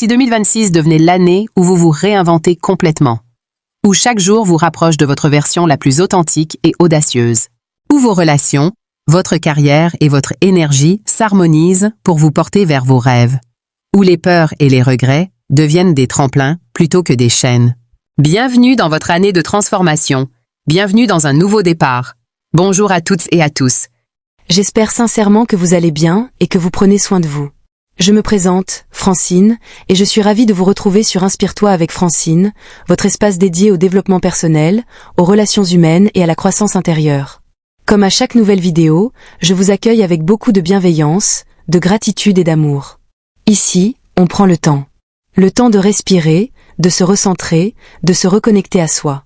Si 2026 devenait l'année où vous vous réinventez complètement, où chaque jour vous rapproche de votre version la plus authentique et audacieuse, où vos relations, votre carrière et votre énergie s'harmonisent pour vous porter vers vos rêves, où les peurs et les regrets deviennent des tremplins plutôt que des chaînes. Bienvenue dans votre année de transformation. Bienvenue dans un nouveau départ. Bonjour à toutes et à tous. J'espère sincèrement que vous allez bien et que vous prenez soin de vous. Je me présente, Francine, et je suis ravie de vous retrouver sur Inspire-toi avec Francine, votre espace dédié au développement personnel, aux relations humaines et à la croissance intérieure. Comme à chaque nouvelle vidéo, je vous accueille avec beaucoup de bienveillance, de gratitude et d'amour. Ici, on prend le temps. Le temps de respirer, de se recentrer, de se reconnecter à soi.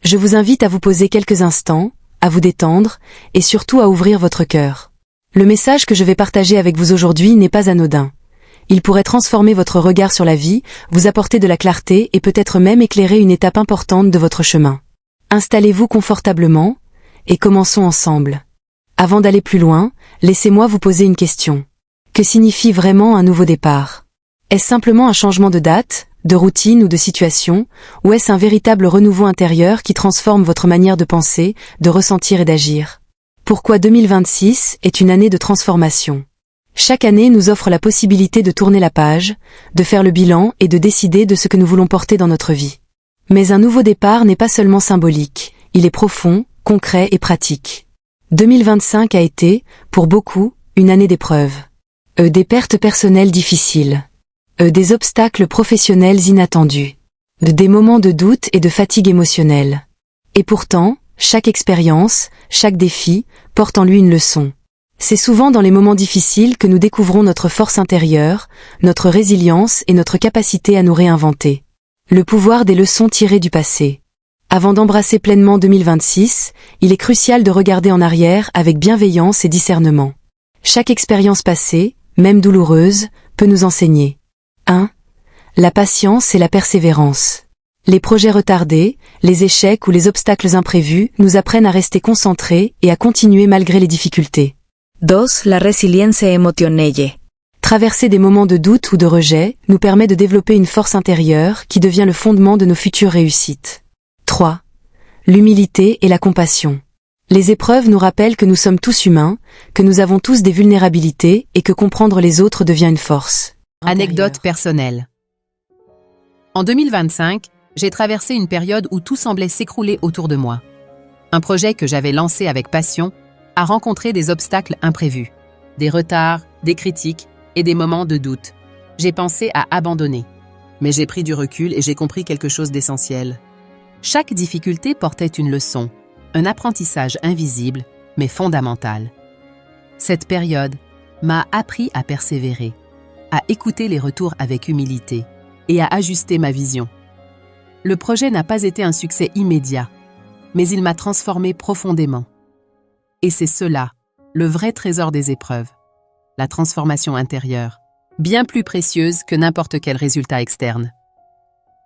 Je vous invite à vous poser quelques instants, à vous détendre, et surtout à ouvrir votre cœur. Le message que je vais partager avec vous aujourd'hui n'est pas anodin. Il pourrait transformer votre regard sur la vie, vous apporter de la clarté et peut-être même éclairer une étape importante de votre chemin. Installez-vous confortablement, et commençons ensemble. Avant d'aller plus loin, laissez-moi vous poser une question. Que signifie vraiment un nouveau départ? Est-ce simplement un changement de date, de routine ou de situation, ou est-ce un véritable renouveau intérieur qui transforme votre manière de penser, de ressentir et d'agir? Pourquoi 2026 est une année de transformation? Chaque année nous offre la possibilité de tourner la page, de faire le bilan et de décider de ce que nous voulons porter dans notre vie. Mais un nouveau départ n'est pas seulement symbolique, il est profond, concret et pratique. 2025 a été, pour beaucoup, une année d'épreuves. Des pertes personnelles difficiles. Des obstacles professionnels inattendus. Des moments de doute et de fatigue émotionnelle. Et pourtant, chaque expérience, chaque défi, porte en lui une leçon. C'est souvent dans les moments difficiles que nous découvrons notre force intérieure, notre résilience et notre capacité à nous réinventer. Le pouvoir des leçons tirées du passé. Avant d'embrasser pleinement 2026, il est crucial de regarder en arrière avec bienveillance et discernement. Chaque expérience passée, même douloureuse, peut nous enseigner. 1. La patience et la persévérance. Les projets retardés, les échecs ou les obstacles imprévus nous apprennent à rester concentrés et à continuer malgré les difficultés. 2. La resiliencia emocional. Traverser des moments de doute ou de rejet nous permet de développer une force intérieure qui devient le fondement de nos futures réussites. 3. L'humilité et la compassion. Les épreuves nous rappellent que nous sommes tous humains, que nous avons tous des vulnérabilités et que comprendre les autres devient une force. Anecdote personnelle. En 2025, j'ai traversé une période où tout semblait s'écrouler autour de moi. Un projet que j'avais lancé avec passion a rencontré des obstacles imprévus, des retards, des critiques et des moments de doute. J'ai pensé à abandonner. Mais j'ai pris du recul et j'ai compris quelque chose d'essentiel. Chaque difficulté portait une leçon, un apprentissage invisible, mais fondamental. Cette période m'a appris à persévérer, à écouter les retours avec humilité et à ajuster ma vision. Le projet n'a pas été un succès immédiat, mais il m'a transformé profondément. Et c'est cela, le vrai trésor des épreuves, la transformation intérieure, bien plus précieuse que n'importe quel résultat externe.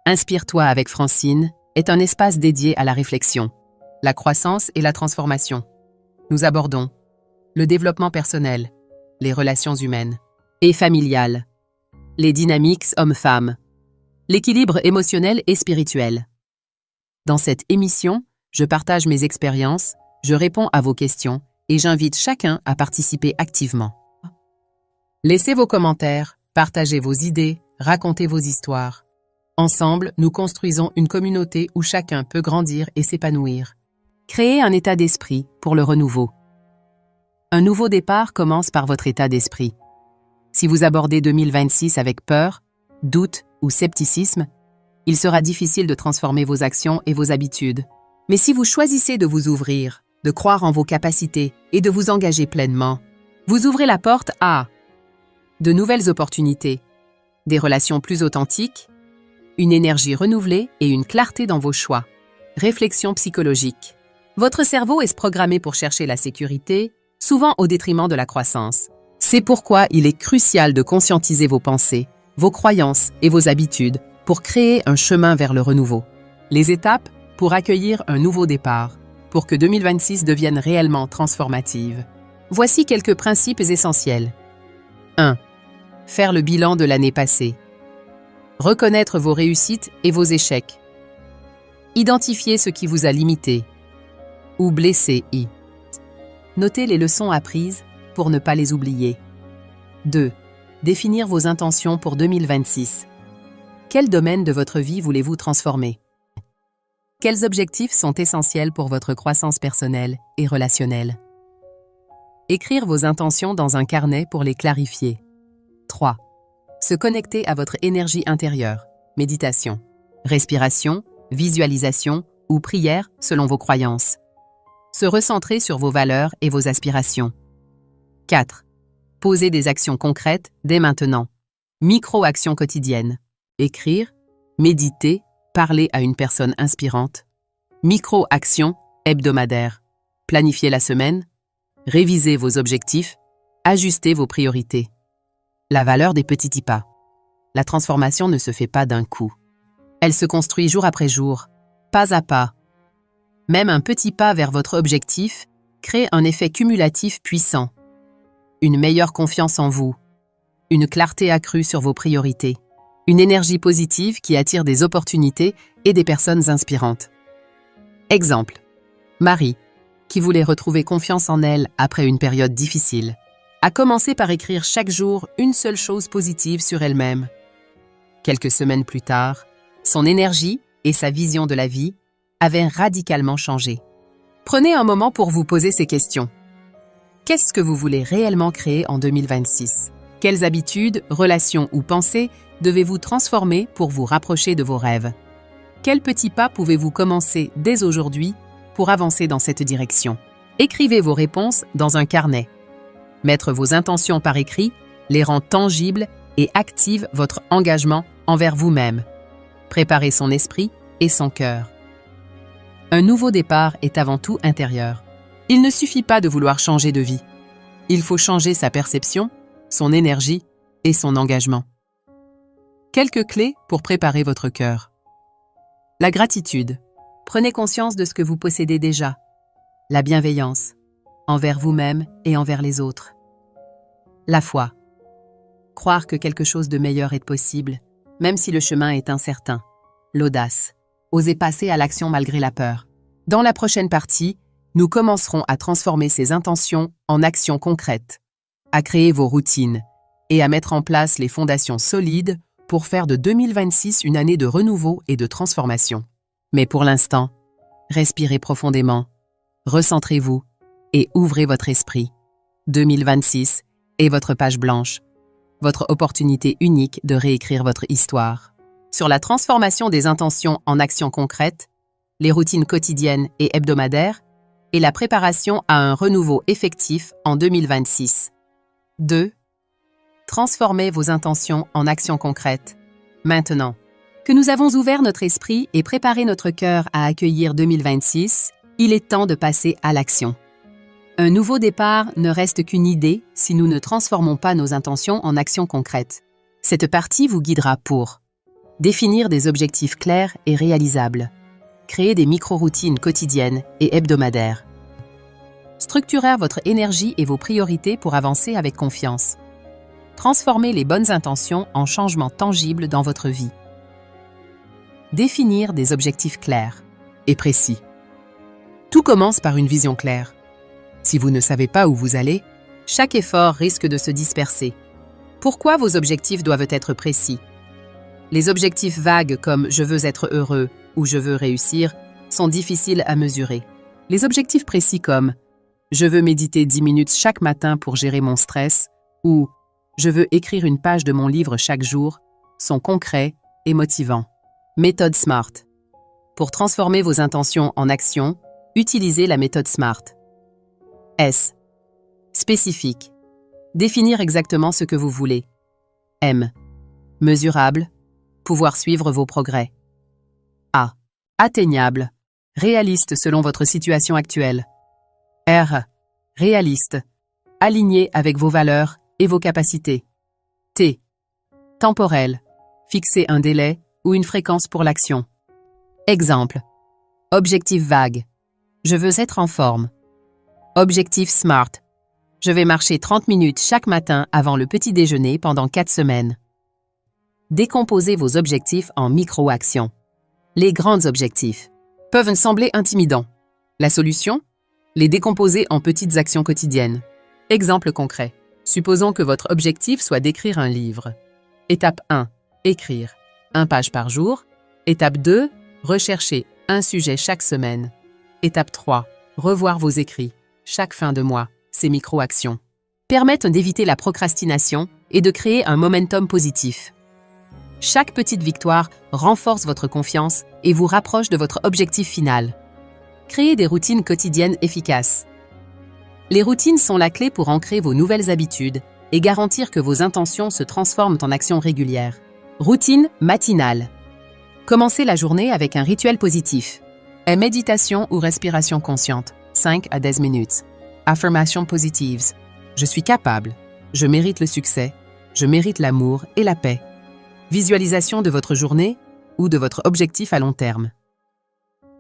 Inspire-toi avec Francine est un espace dédié à la réflexion, la croissance et la transformation. Nous abordons le développement personnel, les relations humaines et familiales, les dynamiques hommes-femmes, l'équilibre émotionnel et spirituel. Dans cette émission, je partage mes expériences, je réponds à vos questions et j'invite chacun à participer activement. Laissez vos commentaires, partagez vos idées, racontez vos histoires. Ensemble, nous construisons une communauté où chacun peut grandir et s'épanouir. Créez un état d'esprit pour le renouveau. Un nouveau départ commence par votre état d'esprit. Si vous abordez 2026 avec peur, doute ou scepticisme, il sera difficile de transformer vos actions et vos habitudes. Mais si vous choisissez de vous ouvrir, de croire en vos capacités et de vous engager pleinement, vous ouvrez la porte à de nouvelles opportunités, des relations plus authentiques, une énergie renouvelée et une clarté dans vos choix. Réflexion psychologique. Votre cerveau est programmé pour chercher la sécurité, souvent au détriment de la croissance. C'est pourquoi il est crucial de conscientiser vos pensées, vos croyances et vos habitudes pour créer un chemin vers le renouveau. Les étapes pour accueillir un nouveau départ, pour que 2026 devienne réellement transformative. Voici quelques principes essentiels. 1. Faire le bilan de l'année passée. Reconnaître vos réussites et vos échecs. Identifier ce qui vous a limité ou blessé. Notez les leçons apprises pour ne pas les oublier. 2. Définir vos intentions pour 2026. Quel domaine de votre vie voulez-vous transformer? Quels objectifs sont essentiels pour votre croissance personnelle et relationnelle? Écrire vos intentions dans un carnet pour les clarifier. 3. Se connecter à votre énergie intérieure. Méditation, respiration, visualisation ou prière selon vos croyances. Se recentrer sur vos valeurs et vos aspirations. 4. Poser des actions concrètes dès maintenant. Micro-actions quotidiennes. Écrire, méditer, parler à une personne inspirante. Micro-actions hebdomadaires. Planifier la semaine. Réviser vos objectifs. Ajuster vos priorités. La valeur des petits pas. La transformation ne se fait pas d'un coup. Elle se construit jour après jour, pas à pas. Même un petit pas vers votre objectif crée un effet cumulatif puissant. Une meilleure confiance en vous, une clarté accrue sur vos priorités, une énergie positive qui attire des opportunités et des personnes inspirantes. Exemple. Marie, qui voulait retrouver confiance en elle après une période difficile, a commencé par écrire chaque jour une seule chose positive sur elle-même. Quelques semaines plus tard, son énergie et sa vision de la vie avaient radicalement changé. Prenez un moment pour vous poser ces questions. Qu'est-ce que vous voulez réellement créer en 2026? Quelles habitudes, relations ou pensées devez-vous transformer pour vous rapprocher de vos rêves? Quels petits pas pouvez-vous commencer dès aujourd'hui pour avancer dans cette direction? Écrivez vos réponses dans un carnet. Mettre vos intentions par écrit les rend tangibles et active votre engagement envers vous-même. Préparez son esprit et son cœur. Un nouveau départ est avant tout intérieur. Il ne suffit pas de vouloir changer de vie. Il faut changer sa perception, son énergie et son engagement. Quelques clés pour préparer votre cœur. La gratitude. Prenez conscience de ce que vous possédez déjà. La bienveillance, envers vous-même et envers les autres. La foi. Croire que quelque chose de meilleur est possible, même si le chemin est incertain. L'audace. Oser passer à l'action malgré la peur. Dans la prochaine partie, nous commencerons à transformer ces intentions en actions concrètes, à créer vos routines et à mettre en place les fondations solides pour faire de 2026 une année de renouveau et de transformation. Mais pour l'instant, respirez profondément, recentrez-vous et ouvrez votre esprit. 2026 est votre page blanche, votre opportunité unique de réécrire votre histoire. Sur la transformation des intentions en actions concrètes, les routines quotidiennes et hebdomadaires et la préparation à un renouveau effectif en 2026. 2. Transformez vos intentions en actions concrètes. Maintenant que nous avons ouvert notre esprit et préparé notre cœur à accueillir 2026, il est temps de passer à l'action. Un nouveau départ ne reste qu'une idée si nous ne transformons pas nos intentions en actions concrètes. Cette partie vous guidera pour définir des objectifs clairs et réalisables, créer des micro-routines quotidiennes et hebdomadaires, structurer votre énergie et vos priorités pour avancer avec confiance, transformer les bonnes intentions en changements tangibles dans votre vie, définir des objectifs clairs et précis. Tout commence par une vision claire. Si vous ne savez pas où vous allez, chaque effort risque de se disperser. Pourquoi vos objectifs doivent être précis? Les objectifs vagues comme « je veux être heureux » ou « je veux réussir » sont difficiles à mesurer. Les objectifs précis comme « je veux méditer 10 minutes chaque matin pour gérer mon stress » ou « je veux écrire une page de mon livre chaque jour » sont concrets et motivants. Méthode SMART. Pour transformer vos intentions en action, utilisez la méthode SMART. S. Spécifique. Définir exactement ce que vous voulez. M. Mesurable. Pouvoir suivre vos progrès. A. Atteignable. Réaliste selon votre situation actuelle. R. Réaliste. Aligné avec vos valeurs et vos capacités. T. Temporel. Fixer un délai ou une fréquence pour l'action. Exemple. Objectif vague. Je veux être en forme. Objectif SMART. Je vais marcher 30 minutes chaque matin avant le petit déjeuner pendant 4 semaines. Décomposez vos objectifs en micro-actions. Les grands objectifs peuvent sembler intimidants. La solution? Les décomposer en petites actions quotidiennes. Exemple concret. Supposons que votre objectif soit d'écrire un livre. Étape 1. Écrire 1 page par jour. Étape 2. Rechercher un sujet chaque semaine. Étape 3. Revoir vos écrits chaque fin de mois. Ces micro-actions permettent d'éviter la procrastination et de créer un momentum positif. Chaque petite victoire renforce votre confiance et vous rapproche de votre objectif final. Créez des routines quotidiennes efficaces. Les routines sont la clé pour ancrer vos nouvelles habitudes et garantir que vos intentions se transforment en actions régulières. Routine matinale. Commencez la journée avec un rituel positif. Méditation ou respiration consciente, 5 à 10 minutes. Affirmations positives. Je suis capable. Je mérite le succès. Je mérite l'amour et la paix. Visualisation de votre journée ou de votre objectif à long terme.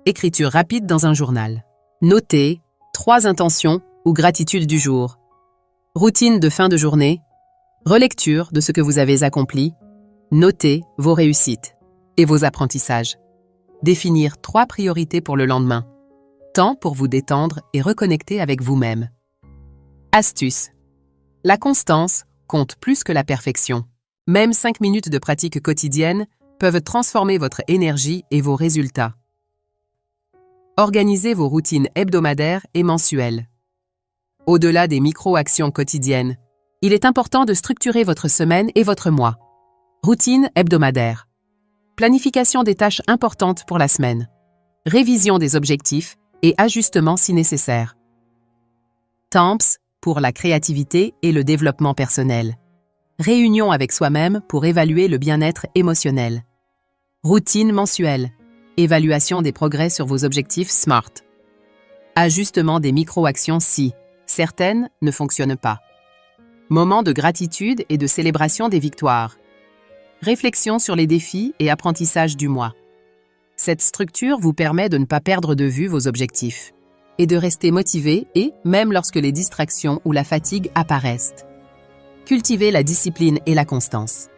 Écriture rapide dans un journal. Notez 3 intentions ou gratitudes du jour. Routine de fin de journée. Relecture de ce que vous avez accompli. Notez vos réussites et vos apprentissages. Définir 3 priorités pour le lendemain. Temps pour vous détendre et reconnecter avec vous-même. Astuce. La constance compte plus que la perfection. Même 5 minutes de pratique quotidienne peuvent transformer votre énergie et vos résultats. Organisez vos routines hebdomadaires et mensuelles. Au-delà des micro-actions quotidiennes, il est important de structurer votre semaine et votre mois. Routine hebdomadaire. Planification des tâches importantes pour la semaine. Révision des objectifs et ajustements si nécessaire. Temps pour la créativité et le développement personnel. Réunion avec soi-même pour évaluer le bien-être émotionnel. Routine mensuelle. Évaluation des progrès sur vos objectifs SMART. Ajustement des micro-actions si certaines ne fonctionnent pas. Moment de gratitude et de célébration des victoires. Réflexion sur les défis et apprentissages du mois. Cette structure vous permet de ne pas perdre de vue vos objectifs et de rester motivé et, même lorsque les distractions ou la fatigue apparaissent. Cultivez la discipline et la constance.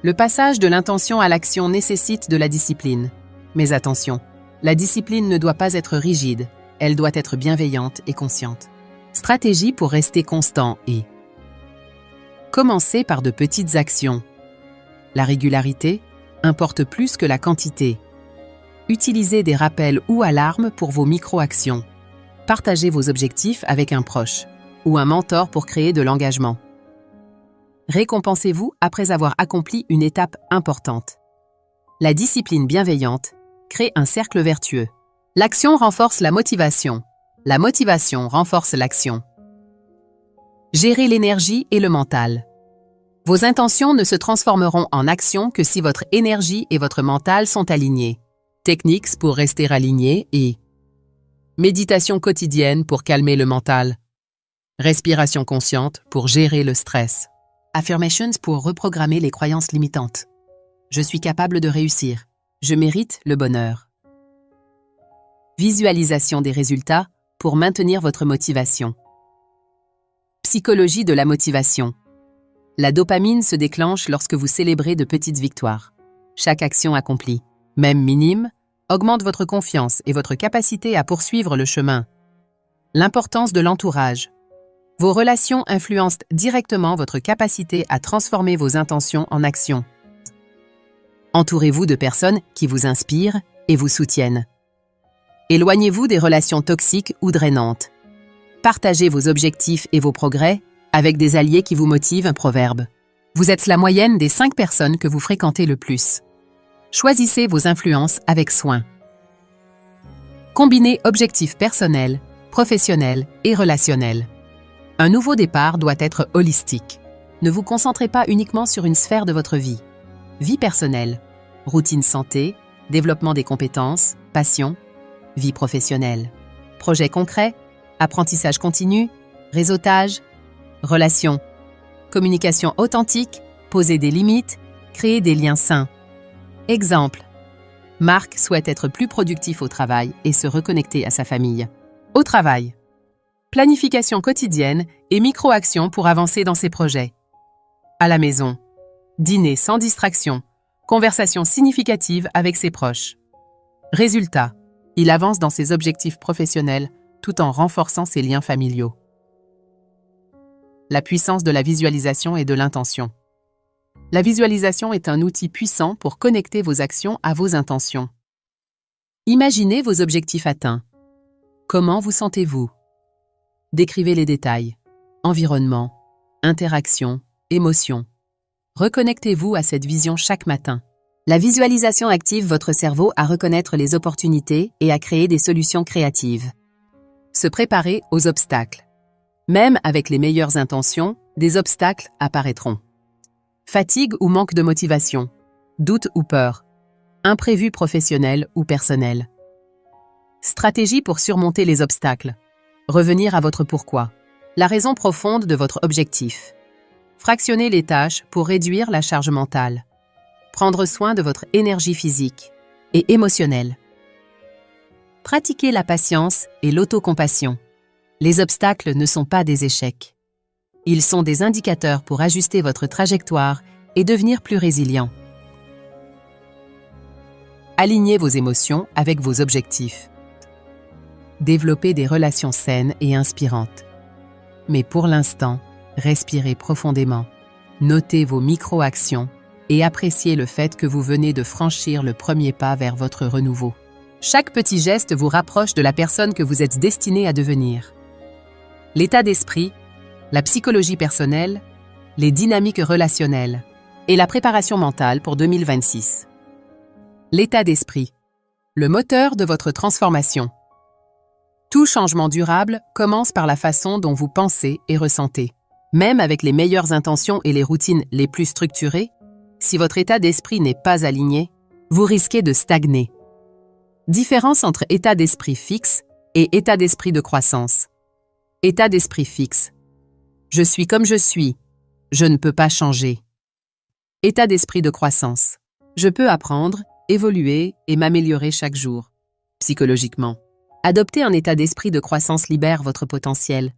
Le passage de l'intention à l'action nécessite de la discipline. Mais attention, la discipline ne doit pas être rigide, elle doit être bienveillante et consciente. Stratégie pour rester constant et commencez par de petites actions. La régularité importe plus que la quantité. Utilisez des rappels ou alarmes pour vos micro-actions. Partagez vos objectifs avec un proche ou un mentor pour créer de l'engagement. Récompensez-vous après avoir accompli une étape importante. La discipline bienveillante crée un cercle vertueux. L'action renforce la motivation. La motivation renforce l'action. Gérez l'énergie et le mental. Vos intentions ne se transformeront en action que si votre énergie et votre mental sont alignés. Techniques pour rester aligné et méditation quotidienne pour calmer le mental. Respiration consciente pour gérer le stress. Affirmations pour reprogrammer les croyances limitantes. Je suis capable de réussir. Je mérite le bonheur. Visualisation des résultats pour maintenir votre motivation. Psychologie de la motivation. La dopamine se déclenche lorsque vous célébrez de petites victoires. Chaque action accomplie, même minime, augmente votre confiance et votre capacité à poursuivre le chemin. L'importance de l'entourage. Vos relations influencent directement votre capacité à transformer vos intentions en actions. Entourez-vous de personnes qui vous inspirent et vous soutiennent. Éloignez-vous des relations toxiques ou drainantes. Partagez vos objectifs et vos progrès avec des alliés qui vous motivent. Un proverbe. Vous êtes la moyenne des 5 personnes que vous fréquentez le plus. Choisissez vos influences avec soin. Combinez objectifs personnels, professionnels et relationnels. Un nouveau départ doit être holistique. Ne vous concentrez pas uniquement sur une sphère de votre vie. Vie personnelle, routine santé, développement des compétences, passion, vie professionnelle. Projets concrets, apprentissage continu, réseautage, relations, communication authentique, poser des limites, créer des liens sains. Exemple. Marc souhaite être plus productif au travail et se reconnecter à sa famille. Au travail. Planification quotidienne et micro-actions pour avancer dans ses projets. À la maison. Dîner sans distraction. Conversation significative avec ses proches. Résultat, il avance dans ses objectifs professionnels tout en renforçant ses liens familiaux. La puissance de la visualisation et de l'intention. La visualisation est un outil puissant pour connecter vos actions à vos intentions. Imaginez vos objectifs atteints. Comment vous sentez-vous? Décrivez les détails. Environnement, interaction, émotion. Reconnectez-vous à cette vision chaque matin. La visualisation active votre cerveau à reconnaître les opportunités et à créer des solutions créatives. Se préparer aux obstacles. Même avec les meilleures intentions, des obstacles apparaîtront. Fatigue ou manque de motivation, doute ou peur, imprévu professionnel ou personnel. Stratégie pour surmonter les obstacles. Revenir à votre pourquoi, la raison profonde de votre objectif. Fractionner les tâches pour réduire la charge mentale. Prendre soin de votre énergie physique et émotionnelle. Pratiquez la patience et l'autocompassion. Les obstacles ne sont pas des échecs. Ils sont des indicateurs pour ajuster votre trajectoire et devenir plus résilient. Alignez vos émotions avec vos objectifs. Développez des relations saines et inspirantes. Mais pour l'instant, respirez profondément. Notez vos micro-actions et appréciez le fait que vous venez de franchir le premier pas vers votre renouveau. Chaque petit geste vous rapproche de la personne que vous êtes destiné à devenir. L'état d'esprit, la psychologie personnelle, les dynamiques relationnelles et la préparation mentale pour 2026. L'état d'esprit, le moteur de votre transformation. Tout changement durable commence par la façon dont vous pensez et ressentez. Même avec les meilleures intentions et les routines les plus structurées, si votre état d'esprit n'est pas aligné, vous risquez de stagner. Différence entre état d'esprit fixe et état d'esprit de croissance. État d'esprit fixe. Je suis comme je suis. Je ne peux pas changer. État d'esprit de croissance. Je peux apprendre, évoluer et m'améliorer chaque jour. Psychologiquement. Adopter un état d'esprit de croissance libère votre potentiel,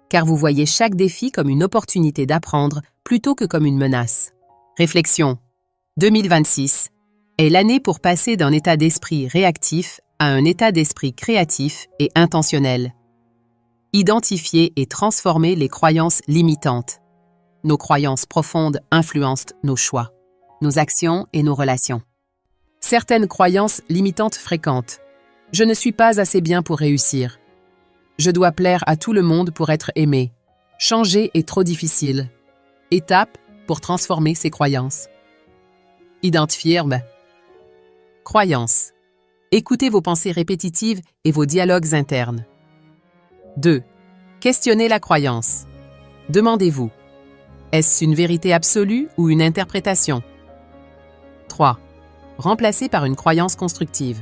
car vous voyez chaque défi comme une opportunité d'apprendre plutôt que comme une menace. Réflexion. 2026 est l'année pour passer d'un état d'esprit réactif à un état d'esprit créatif et intentionnel. Identifier et transformer les croyances limitantes. Nos croyances profondes influencent nos choix, nos actions et nos relations. Certaines croyances limitantes fréquentes. Je ne suis pas assez bien pour réussir. Je dois plaire à tout le monde pour être aimé. Changer est trop difficile. Étape pour transformer ces croyances. Identifier. Croyances. Écoutez vos pensées répétitives et vos dialogues internes. 2. Questionnez la croyance. Demandez-vous. Est-ce une vérité absolue ou une interprétation? 3. Remplacez par une croyance constructive.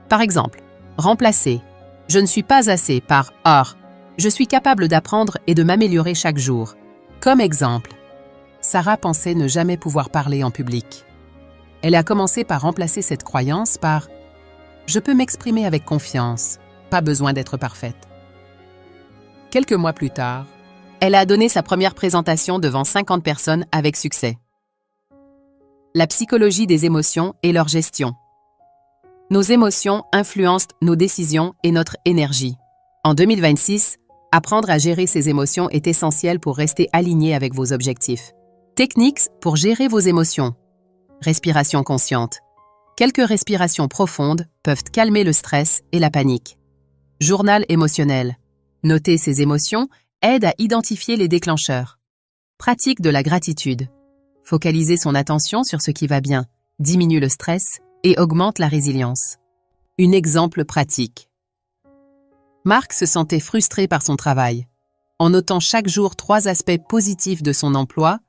Par exemple, remplacez « Je ne suis pas assez » par « Or, je suis capable d'apprendre et de m'améliorer chaque jour ». Comme exemple, Sarah pensait ne jamais pouvoir parler en public. Elle a commencé par remplacer cette croyance par « Je peux m'exprimer avec confiance, pas besoin d'être parfaite ». Quelques mois plus tard, elle a donné sa première présentation devant 50 personnes avec succès. La psychologie des émotions et leur gestion. Nos émotions influencent nos décisions et notre énergie. En 2026, apprendre à gérer ses émotions est essentiel pour rester aligné avec vos objectifs. Techniques pour gérer vos émotions. Respiration consciente. Quelques respirations profondes peuvent calmer le stress et la panique. Journal émotionnel. Noter ses émotions aide à identifier les déclencheurs. Pratique de la gratitude. Focaliser son attention sur ce qui va bien, diminue le stress et augmente la résilience. Un exemple pratique. Marc se sentait frustré par son travail. En notant chaque jour 3 aspects positifs de son emploi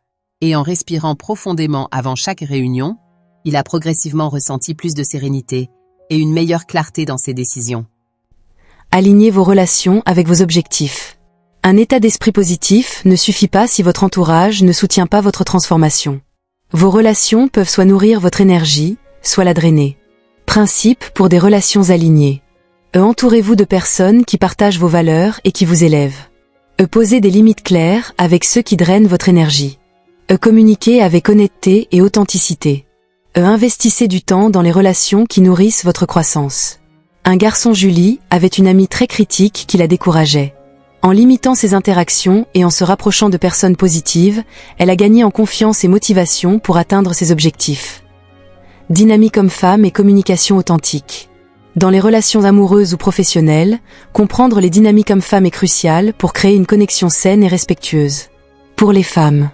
et en respirant profondément avant chaque réunion, il a progressivement ressenti plus de sérénité et une meilleure clarté dans ses décisions. Alignez vos relations avec vos objectifs. Un état d'esprit positif ne suffit pas si votre entourage ne soutient pas votre transformation. Vos relations peuvent soit nourrir votre énergie, soit la drainer. Principe pour des relations alignées. Entourez-vous de personnes qui partagent vos valeurs et qui vous élèvent. Posez des limites claires avec ceux qui drainent votre énergie. Communiquez avec honnêteté et authenticité. Investissez du temps dans les relations qui nourrissent votre croissance. Un garçon Julie avait une amie très critique qui la décourageait. En limitant ses interactions et en se rapprochant de personnes positives, elle a gagné en confiance et motivation pour atteindre ses objectifs. Dynamique homme-femme et communication authentique. Dans les relations amoureuses ou professionnelles, comprendre les dynamiques hommes-femmes est crucial pour créer une connexion saine et respectueuse. Pour les femmes,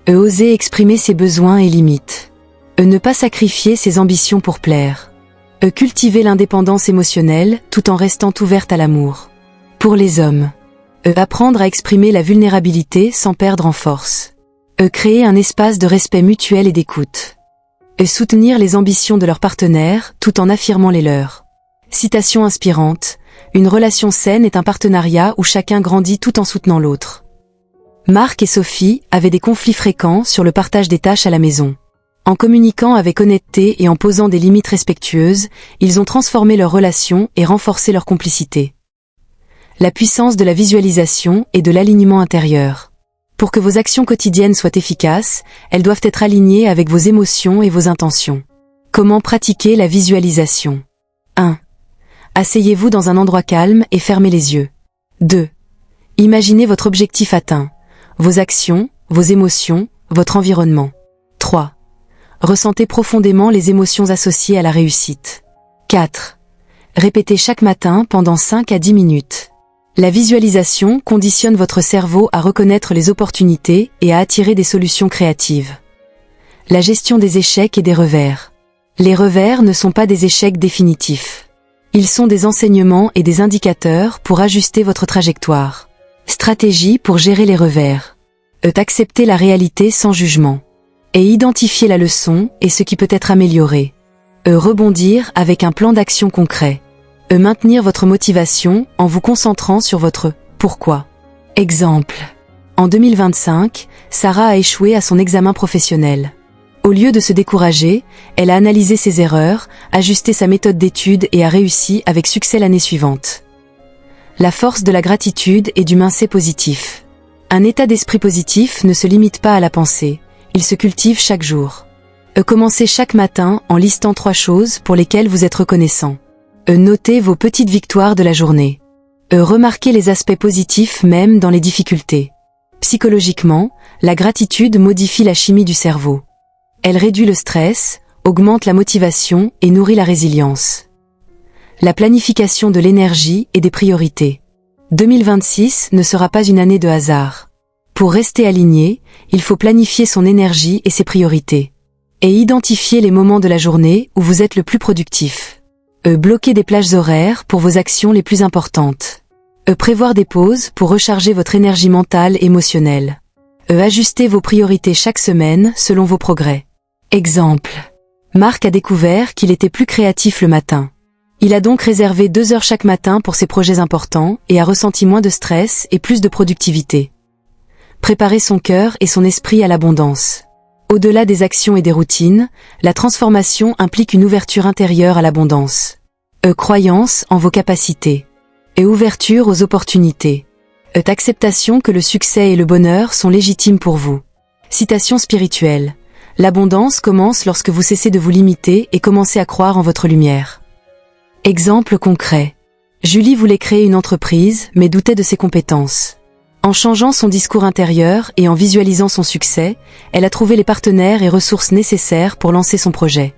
oser exprimer ses besoins et limites. Ne pas sacrifier ses ambitions pour plaire. Cultiver l'indépendance émotionnelle tout en restant ouverte à l'amour. Pour les hommes, apprendre à exprimer la vulnérabilité sans perdre en force. Créer un espace de respect mutuel et d'écoute. Soutenir les ambitions de leur partenaire tout en affirmant les leurs. Citation inspirante, une relation saine est un partenariat où chacun grandit tout en soutenant l'autre. Marc et Sophie avaient des conflits fréquents sur le partage des tâches à la maison. En communiquant avec honnêteté et en posant des limites respectueuses, ils ont transformé leur relation et renforcé leur complicité. La puissance de la visualisation et de l'alignement intérieur. Pour que vos actions quotidiennes soient efficaces, elles doivent être alignées avec vos émotions et vos intentions. Comment pratiquer la visualisation? 1. Asseyez-vous dans un endroit calme et fermez les yeux. 2. Imaginez votre objectif atteint, vos actions, vos émotions, votre environnement. 3. Ressentez profondément les émotions associées à la réussite. 4. Répétez chaque matin pendant 5 à 10 minutes. La visualisation conditionne votre cerveau à reconnaître les opportunités et à attirer des solutions créatives. La gestion des échecs et des revers. Les revers ne sont pas des échecs définitifs. Ils sont des enseignements et des indicateurs pour ajuster votre trajectoire. Stratégie pour gérer les revers. Accepter la réalité sans jugement. Et identifier la leçon et ce qui peut être amélioré. Rebondir avec un plan d'action concret. Maintenir votre motivation en vous concentrant sur votre « pourquoi ». Exemple. En 2025, Sarah a échoué à son examen professionnel. Au lieu de se décourager, elle a analysé ses erreurs, ajusté sa méthode d'étude et a réussi avec succès l'année suivante. La force de la gratitude et du mindset positif. Un état d'esprit positif ne se limite pas à la pensée, il se cultive chaque jour. Commencez chaque matin en listant 3 choses pour lesquelles vous êtes reconnaissant. Notez vos petites victoires de la journée. Remarquez les aspects positifs même dans les difficultés. Psychologiquement, la gratitude modifie la chimie du cerveau. Elle réduit le stress, augmente la motivation et nourrit la résilience. La planification de l'énergie et des priorités. 2026 ne sera pas une année de hasard. Pour rester aligné, il faut planifier son énergie et ses priorités. Et identifier les moments de la journée où vous êtes le plus productif. Bloquer des plages horaires pour vos actions les plus importantes. Prévoir des pauses pour recharger votre énergie mentale et émotionnelle. Ajuster vos priorités chaque semaine selon vos progrès. Exemple. Marc a découvert qu'il était plus créatif le matin. Il a donc réservé 2 heures chaque matin pour ses projets importants et a ressenti moins de stress et plus de productivité. Préparer son cœur et son esprit à l'abondance. Au-delà des actions et des routines, la transformation implique une ouverture intérieure à l'abondance. Croyance en vos capacités. Et ouverture aux opportunités. Acceptation que le succès et le bonheur sont légitimes pour vous. Citation spirituelle. L'abondance commence lorsque vous cessez de vous limiter et commencez à croire en votre lumière. Exemple concret. Julie voulait créer une entreprise, mais doutait de ses compétences. En changeant son discours intérieur et en visualisant son succès, elle a trouvé les partenaires et ressources nécessaires pour lancer son projet.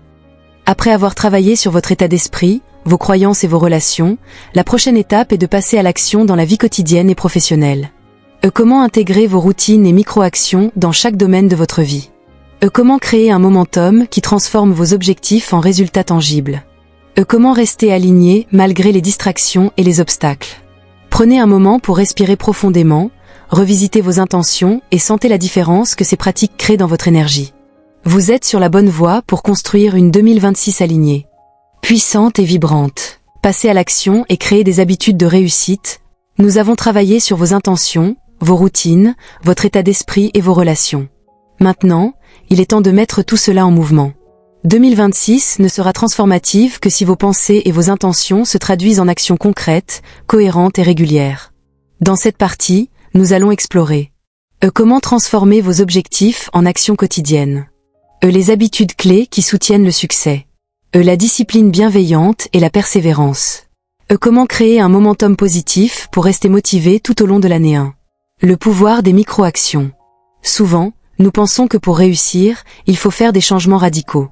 Après avoir travaillé sur votre état d'esprit, vos croyances et vos relations, la prochaine étape est de passer à l'action dans la vie quotidienne et professionnelle. Comment intégrer vos routines et micro-actions dans chaque domaine de votre vie? Comment créer un momentum qui transforme vos objectifs en résultats tangibles? Comment rester aligné malgré les distractions et les obstacles? Prenez un moment pour respirer profondément, revisitez vos intentions et sentez la différence que ces pratiques créent dans votre énergie. Vous êtes sur la bonne voie pour construire une 2026 alignée. Puissante et vibrante. Passez à l'action et créez des habitudes de réussite. Nous avons travaillé sur vos intentions, vos routines, votre état d'esprit et vos relations. Maintenant, il est temps de mettre tout cela en mouvement. 2026 ne sera transformative que si vos pensées et vos intentions se traduisent en actions concrètes, cohérentes et régulières. Dans cette partie, nous allons explorer Comment transformer vos objectifs en actions quotidiennes. Les habitudes clés qui soutiennent le succès. La discipline bienveillante et la persévérance. Comment créer un momentum positif pour rester motivé tout au long de l'année 1. Le pouvoir des micro-actions. Souvent, nous pensons que pour réussir, il faut faire des changements radicaux.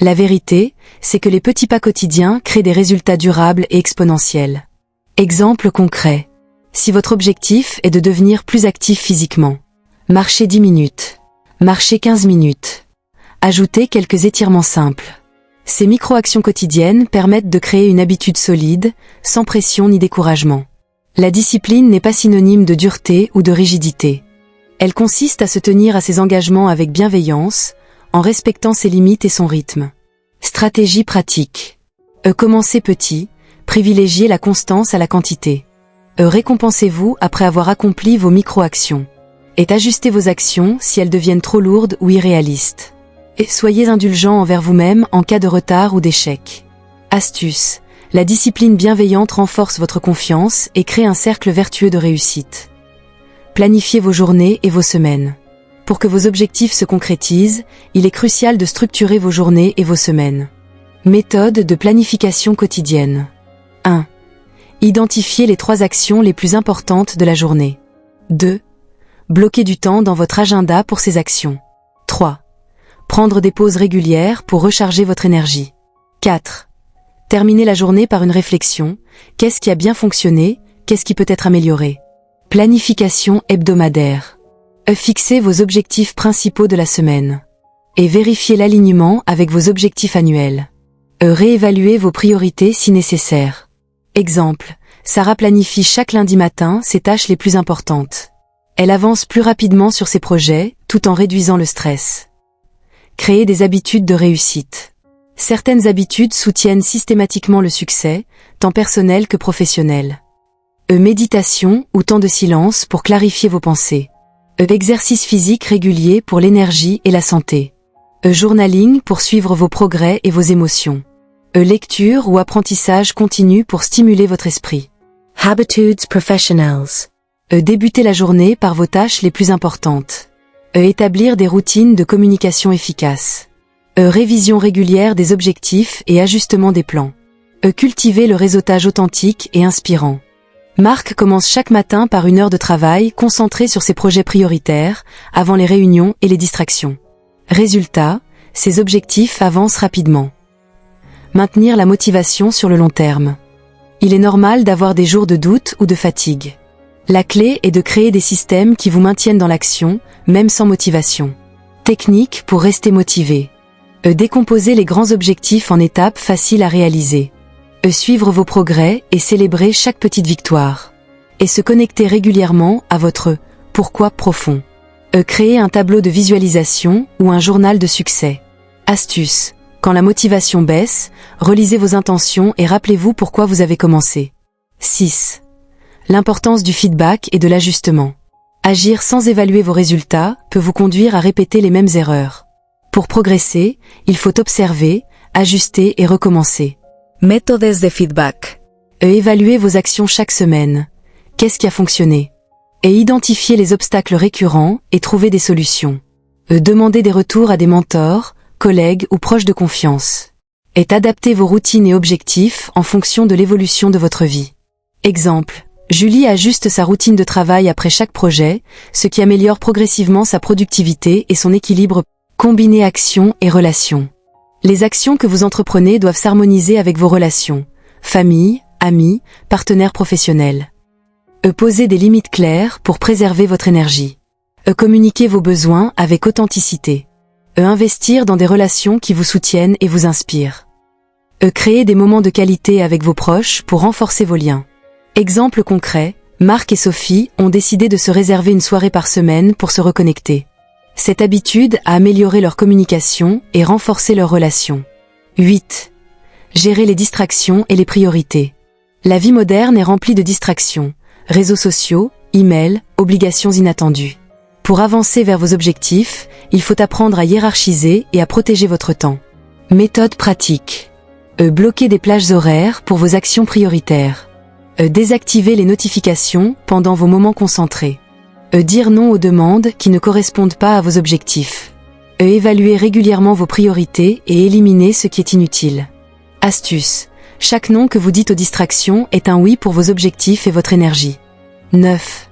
La vérité, c'est que les petits pas quotidiens créent des résultats durables et exponentiels. Exemple concret. Si votre objectif est de devenir plus actif physiquement, marchez 10 minutes. Marchez 15 minutes. Ajoutez quelques étirements simples. Ces micro-actions quotidiennes permettent de créer une habitude solide, sans pression ni découragement. La discipline n'est pas synonyme de dureté ou de rigidité. Elle consiste à se tenir à ses engagements avec bienveillance, en respectant ses limites et son rythme. Stratégie pratique. Commencez petit, privilégiez la constance à la quantité. Récompensez-vous après avoir accompli vos micro-actions. Et ajustez vos actions si elles deviennent trop lourdes ou irréalistes. Et soyez indulgent envers vous-même en cas de retard ou d'échec. Astuce. La discipline bienveillante renforce votre confiance et crée un cercle vertueux de réussite. Planifiez vos journées et vos semaines. Pour que vos objectifs se concrétisent, il est crucial de structurer vos journées et vos semaines. Méthode de planification quotidienne. 1. Identifiez les 3 actions les plus importantes de la journée. 2. Bloquez du temps dans votre agenda pour ces actions. 3. Prendre des pauses régulières pour recharger votre énergie. 4. Terminez la journée par une réflexion. Qu'est-ce qui a bien fonctionné? Qu'est-ce qui peut être amélioré? Planification hebdomadaire. Fixez vos objectifs principaux de la semaine. Et vérifiez l'alignement avec vos objectifs annuels. Réévaluez vos priorités si nécessaire. Exemple, Sarah planifie chaque lundi matin ses tâches les plus importantes. Elle avance plus rapidement sur ses projets, tout en réduisant le stress. Créer des habitudes de réussite. Certaines habitudes soutiennent systématiquement le succès, tant personnel que professionnel. Méditation ou temps de silence pour clarifier vos pensées. Exercice physique régulier pour l'énergie et la santé. Journaling pour suivre vos progrès et vos émotions. Lecture ou apprentissage continu pour stimuler votre esprit. Habitudes professionals. Débutez la journée par vos tâches les plus importantes. Établir des routines de communication efficaces. Révision régulière des objectifs et ajustement des plans. Cultiver le réseautage authentique et inspirant. Marc commence chaque matin par 1 heure de travail concentré sur ses projets prioritaires, avant les réunions et les distractions. Résultat, ses objectifs avancent rapidement. Maintenir la motivation sur le long terme. Il est normal d'avoir des jours de doute ou de fatigue. La clé est de créer des systèmes qui vous maintiennent dans l'action, même sans motivation. Technique pour rester motivé. Décomposer les grands objectifs en étapes faciles à réaliser. Suivre vos progrès et célébrer chaque petite victoire. Et se connecter régulièrement à votre « pourquoi » profond. Créer un tableau de visualisation ou un journal de succès. Astuce. Quand la motivation baisse, relisez vos intentions et rappelez-vous pourquoi vous avez commencé. 6. L'importance du feedback et de l'ajustement. Agir sans évaluer vos résultats peut vous conduire à répéter les mêmes erreurs. Pour progresser, il faut observer, ajuster et recommencer. Méthodes de feedback. Évaluez vos actions chaque semaine. Qu'est-ce qui a fonctionné? Et identifiez les obstacles récurrents et trouvez des solutions. Demandez des retours à des mentors, collègues ou proches de confiance. Et adaptez vos routines et objectifs en fonction de l'évolution de votre vie. Exemple. Julie ajuste sa routine de travail après chaque projet, ce qui améliore progressivement sa productivité et son équilibre. Combinez actions et relations. Les actions que vous entreprenez doivent s'harmoniser avec vos relations, famille, amis, partenaires professionnels. Posez des limites claires pour préserver votre énergie. Communiquez vos besoins avec authenticité. Investir dans des relations qui vous soutiennent et vous inspirent. Créer des moments de qualité avec vos proches pour renforcer vos liens. Exemple concret, Marc et Sophie ont décidé de se réserver une soirée par semaine pour se reconnecter. Cette habitude a amélioré leur communication et renforcé leurs relations. 8. Gérer les distractions et les priorités. La vie moderne est remplie de distractions, réseaux sociaux, emails, obligations inattendues. Pour avancer vers vos objectifs, il faut apprendre à hiérarchiser et à protéger votre temps. Méthode pratique. Bloquer des plages horaires pour vos actions prioritaires. Désactiver les notifications pendant vos moments concentrés. Dire non aux demandes qui ne correspondent pas à vos objectifs. Évaluer régulièrement vos priorités et éliminer ce qui est inutile. Astuce. Chaque non que vous dites aux distractions est un oui pour vos objectifs et votre énergie. 9.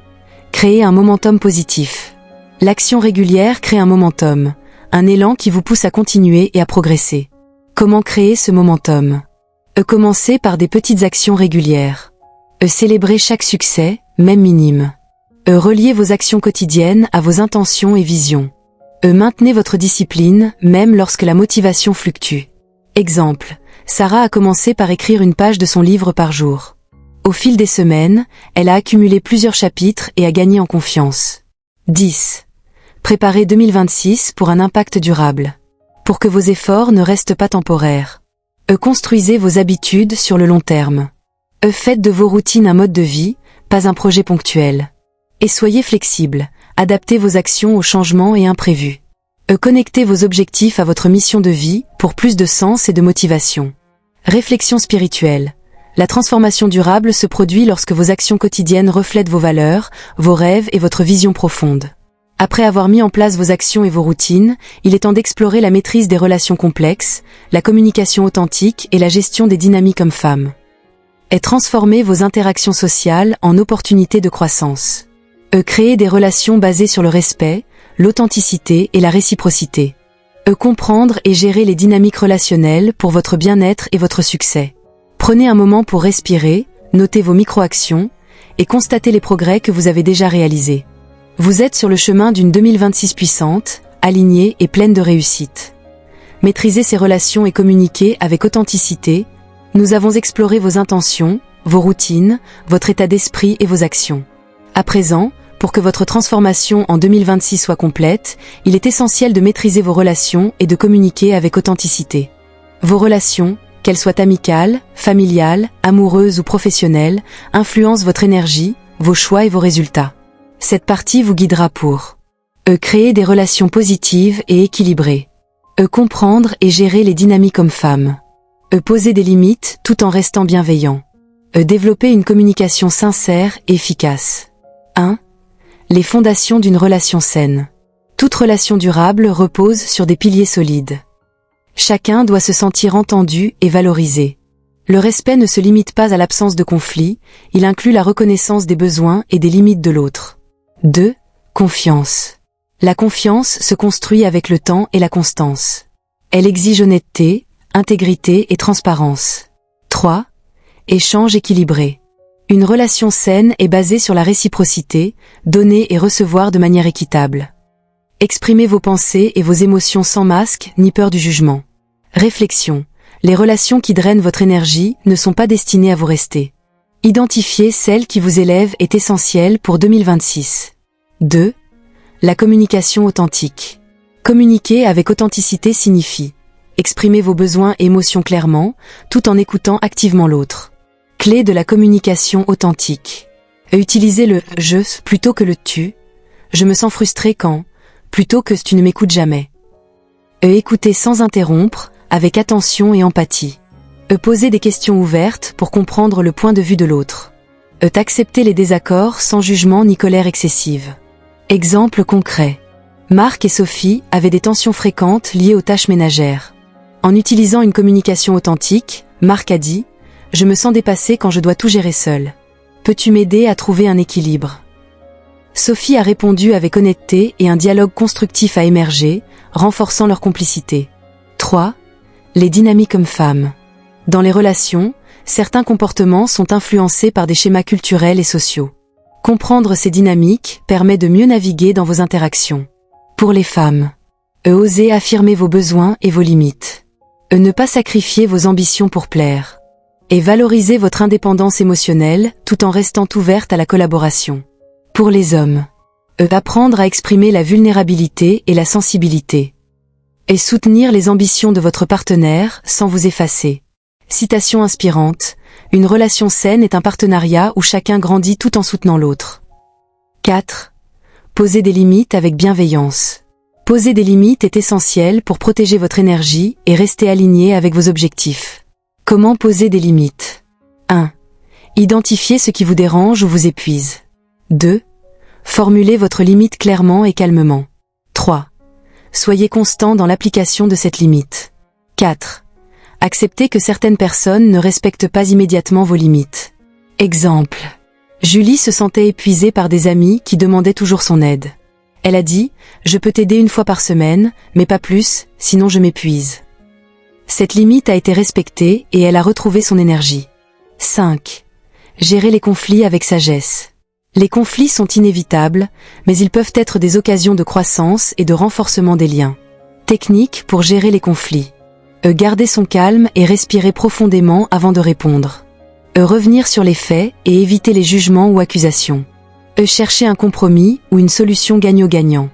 Créer un momentum positif. L'action régulière crée un momentum, un élan qui vous pousse à continuer et à progresser. Comment créer ce momentum? Commencez par des petites actions régulières. Célébrer chaque succès, même minime. Reliez vos actions quotidiennes à vos intentions et visions. Maintenez votre discipline, même lorsque la motivation fluctue. Exemple, Sarah a commencé par écrire une page de son livre par jour. Au fil des semaines, elle a accumulé plusieurs chapitres et a gagné en confiance. 10. Préparez 2026 pour un impact durable. Pour que vos efforts ne restent pas temporaires. Construisez vos habitudes sur le long terme. Faites de vos routines un mode de vie, pas un projet ponctuel. Et soyez flexible, adaptez vos actions aux changements et imprévus. Connectez vos objectifs à votre mission de vie pour plus de sens et de motivation. Réflexion spirituelle. La transformation durable se produit lorsque vos actions quotidiennes reflètent vos valeurs, vos rêves et votre vision profonde. Après avoir mis en place vos actions et vos routines, il est temps d'explorer la maîtrise des relations complexes, la communication authentique et la gestion des dynamiques hommes-femmes. Et transformez vos interactions sociales en opportunités de croissance. Créer des relations basées sur le respect, l'authenticité et la réciprocité. Comprendre et gérer les dynamiques relationnelles pour votre bien-être et votre succès. Prenez un moment pour respirer, notez vos micro-actions et constatez les progrès que vous avez déjà réalisés. Vous êtes sur le chemin d'une 2026 puissante, alignée et pleine de réussite. Maîtrisez ces relations et communiquez avec authenticité. Nous avons exploré vos intentions, vos routines, votre état d'esprit et vos actions. À présent, pour que votre transformation en 2026 soit complète, il est essentiel de maîtriser vos relations et de communiquer avec authenticité. Vos relations, qu'elles soient amicales, familiales, amoureuses ou professionnelles, influencent votre énergie, vos choix et vos résultats. Cette partie vous guidera pour créer des relations positives et équilibrées. Comprendre et gérer les dynamiques hommes-femmes. Poser des limites tout en restant bienveillant. Développer une communication sincère et efficace. 1. Les fondations d'une relation saine. Toute relation durable repose sur des piliers solides. Chacun doit se sentir entendu et valorisé. Le respect ne se limite pas à l'absence de conflit, il inclut la reconnaissance des besoins et des limites de l'autre. 2. Confiance. La confiance se construit avec le temps et la constance. Elle exige honnêteté, intégrité et transparence. 3. Échange équilibré. Une relation saine est basée sur la réciprocité, donner et recevoir de manière équitable. Exprimez vos pensées et vos émotions sans masque ni peur du jugement. Réflexion. Les relations qui drainent votre énergie ne sont pas destinées à vous rester. Identifier celles qui vous élèvent est essentiel pour 2026. 2. La communication authentique. Communiquer avec authenticité signifie exprimer vos besoins et émotions clairement, tout en écoutant activement l'autre. Clé de la communication authentique. Utilisez le « je » plutôt que le « tu ». Je me sens frustré quand, plutôt que tu ne m'écoutes jamais. Écoutez sans interrompre, avec attention et empathie. Poser des questions ouvertes pour comprendre le point de vue de l'autre. Accepter les désaccords sans jugement ni colère excessive. Exemple concret. Marc et Sophie avaient des tensions fréquentes liées aux tâches ménagères. En utilisant une communication authentique, Marc a dit « Je me sens dépassé quand je dois tout gérer seul. Peux-tu m'aider à trouver un équilibre ?» Sophie a répondu avec honnêteté et un dialogue constructif a émergé, renforçant leur complicité. 3. Les dynamiques hommes-femmes. Dans les relations, certains comportements sont influencés par des schémas culturels et sociaux. Comprendre ces dynamiques permet de mieux naviguer dans vos interactions. Pour les femmes, osez affirmer vos besoins et vos limites. Ne pas sacrifier vos ambitions pour plaire. Et valoriser votre indépendance émotionnelle tout en restant ouverte à la collaboration. Pour les hommes, apprendre à exprimer la vulnérabilité et la sensibilité. Et soutenir les ambitions de votre partenaire sans vous effacer. Citation inspirante, une relation saine est un partenariat où chacun grandit tout en soutenant l'autre. 4. Poser des limites avec bienveillance. Poser des limites est essentiel pour protéger votre énergie et rester aligné avec vos objectifs. Comment poser des limites? 1. Identifiez ce qui vous dérange ou vous épuise. 2. Formulez votre limite clairement et calmement. 3. Soyez constant dans l'application de cette limite. 4. Acceptez que certaines personnes ne respectent pas immédiatement vos limites. Exemple. Julie se sentait épuisée par des amis qui demandaient toujours son aide. Elle a dit « Je peux t'aider une fois par semaine, mais pas plus, sinon je m'épuise ». Cette limite a été respectée et elle a retrouvé son énergie. 5. Gérez les conflits avec sagesse. Les conflits sont inévitables, mais ils peuvent être des occasions de croissance et de renforcement des liens. Technique pour gérer les conflits. Garder son calme et respirer profondément avant de répondre. Revenir sur les faits et éviter les jugements ou accusations. Chercher un compromis ou une solution gagnant-gagnant.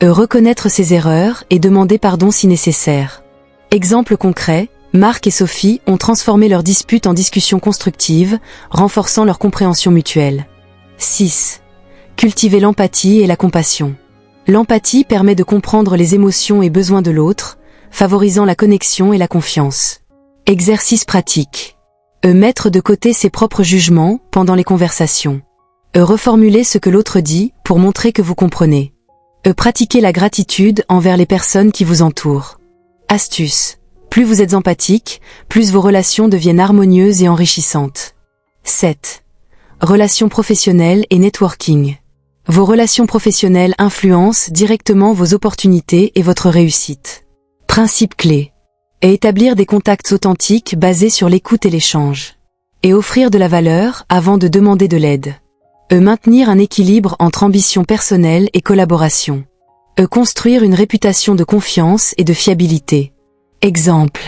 Reconnaître ses erreurs et demander pardon si nécessaire. Exemple concret, Marc et Sophie ont transformé leur dispute en discussion constructive, renforçant leur compréhension mutuelle. 6. Cultiver l'empathie et la compassion. L'empathie permet de comprendre les émotions et besoins de l'autre, favorisant la connexion et la confiance. Exercice pratique. Mettre de côté ses propres jugements pendant les conversations. Reformuler ce que l'autre dit pour montrer que vous comprenez. Pratiquer la gratitude envers les personnes qui vous entourent. Astuce. Plus vous êtes empathique, plus vos relations deviennent harmonieuses et enrichissantes. 7. Relations professionnelles et networking. Vos relations professionnelles influencent directement vos opportunités et votre réussite. Principe clé. Établir des contacts authentiques basés sur l'écoute et l'échange. Et offrir de la valeur avant de demander de l'aide. Maintenir un équilibre entre ambition personnelle et collaboration. Construire une réputation de confiance et de fiabilité. Exemple.